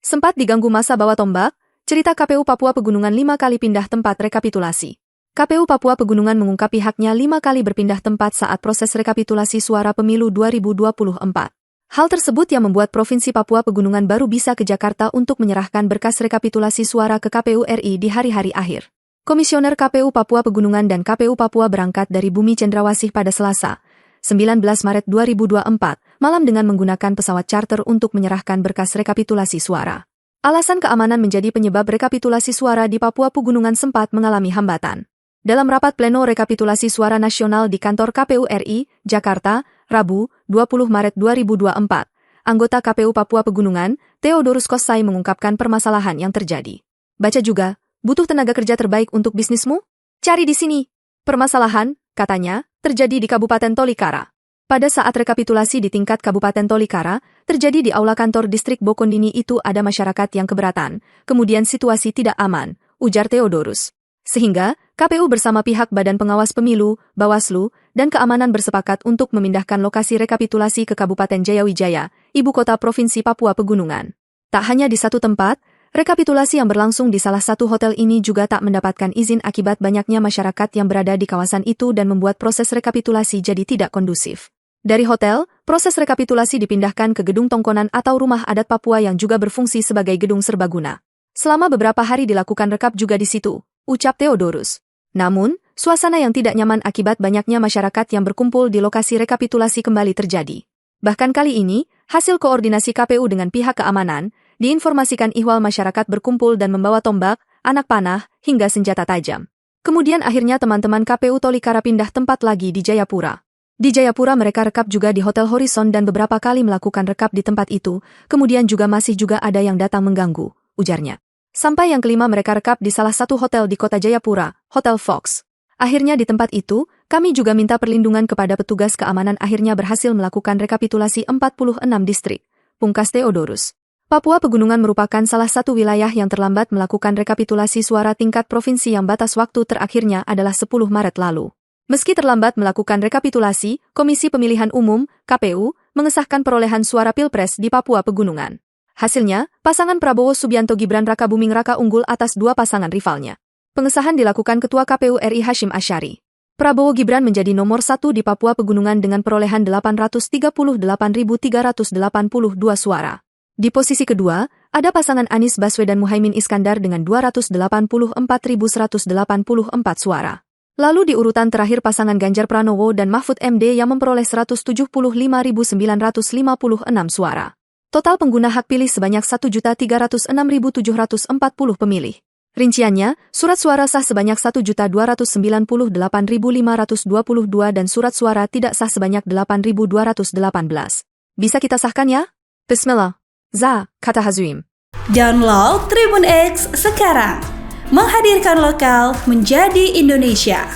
Sempat diganggu masa bawa tombak, cerita KPU Papua Pegunungan 5 kali pindah tempat rekapitulasi. KPU Papua Pegunungan mengungkap pihaknya 5 kali berpindah tempat saat proses rekapitulasi suara pemilu 2024. Hal tersebut yang membuat Provinsi Papua Pegunungan baru bisa ke Jakarta untuk menyerahkan berkas rekapitulasi suara ke KPU RI di hari-hari akhir. Komisioner KPU Papua Pegunungan dan KPU Papua berangkat dari Bumi Cendrawasih pada Selasa, 19 Maret 2024, malam dengan menggunakan pesawat charter untuk menyerahkan berkas rekapitulasi suara. Alasan keamanan menjadi penyebab rekapitulasi suara di Papua Pegunungan sempat mengalami hambatan. Dalam rapat pleno rekapitulasi suara nasional di kantor KPU RI, Jakarta, Rabu, 20 Maret 2024, anggota KPU Papua Pegunungan, Theodorus Kosai mengungkapkan permasalahan yang terjadi. Baca juga, butuh tenaga kerja terbaik untuk bisnismu? Cari di sini. Permasalahan, katanya, terjadi di Kabupaten Tolikara. Pada saat rekapitulasi di tingkat Kabupaten Tolikara, terjadi di aula kantor distrik Bokondini itu ada masyarakat yang keberatan, kemudian situasi tidak aman, ujar Theodorus. Sehingga, KPU bersama pihak Badan Pengawas Pemilu, Bawaslu, dan Keamanan bersepakat untuk memindahkan lokasi rekapitulasi ke Kabupaten Jayawijaya, ibu kota Provinsi Papua Pegunungan. Tak hanya di satu tempat, rekapitulasi yang berlangsung di salah satu hotel ini juga tak mendapatkan izin akibat banyaknya masyarakat yang berada di kawasan itu dan membuat proses rekapitulasi jadi tidak kondusif. Dari hotel, proses rekapitulasi dipindahkan ke Gedung Tongkonan atau Rumah Adat Papua yang juga berfungsi sebagai gedung serbaguna. Selama beberapa hari dilakukan rekap juga di situ, ucap Theodorus. Namun, suasana yang tidak nyaman akibat banyaknya masyarakat yang berkumpul di lokasi rekapitulasi kembali terjadi. Bahkan kali ini, hasil koordinasi KPU dengan pihak keamanan, diinformasikan ihwal masyarakat berkumpul dan membawa tombak, anak panah, hingga senjata tajam. Kemudian akhirnya teman-teman KPU Tolikara pindah tempat lagi di Jayapura. Di Jayapura mereka rekap juga di Hotel Horizon dan beberapa kali melakukan rekap di tempat itu, kemudian masih juga ada yang datang mengganggu, ujarnya. Sampai yang kelima mereka rekap di salah satu hotel di kota Jayapura, Hotel Fox. Akhirnya di tempat itu, kami juga minta perlindungan kepada petugas keamanan akhirnya berhasil melakukan rekapitulasi 46 distrik, pungkas Theodorus. Papua Pegunungan merupakan salah satu wilayah yang terlambat melakukan rekapitulasi suara tingkat provinsi yang batas waktu terakhirnya adalah 10 Maret lalu. Meski terlambat melakukan rekapitulasi, Komisi Pemilihan Umum, KPU, mengesahkan perolehan suara Pilpres di Papua Pegunungan. Hasilnya, pasangan Prabowo Subianto Gibran Raka Buming Raka unggul atas dua pasangan rivalnya. Pengesahan dilakukan Ketua KPU RI Hashim Asyari. Prabowo Gibran menjadi nomor 1 di Papua Pegunungan dengan perolehan 838.382 suara. Di posisi kedua, ada pasangan Anies Baswedan Muhaimin Iskandar dengan 284.184 suara. Lalu di urutan terakhir pasangan Ganjar Pranowo dan Mahfud MD yang memperoleh 175.956 suara. Total pengguna hak pilih sebanyak 1.306.740 pemilih. Rinciannya, surat suara sah sebanyak 1.298.522 dan surat suara tidak sah sebanyak 8.218. Bisa kita sahkan ya? Bismillah. Kata Hazwim. Download Tribun X sekarang. Menghadirkan lokal menjadi Indonesia.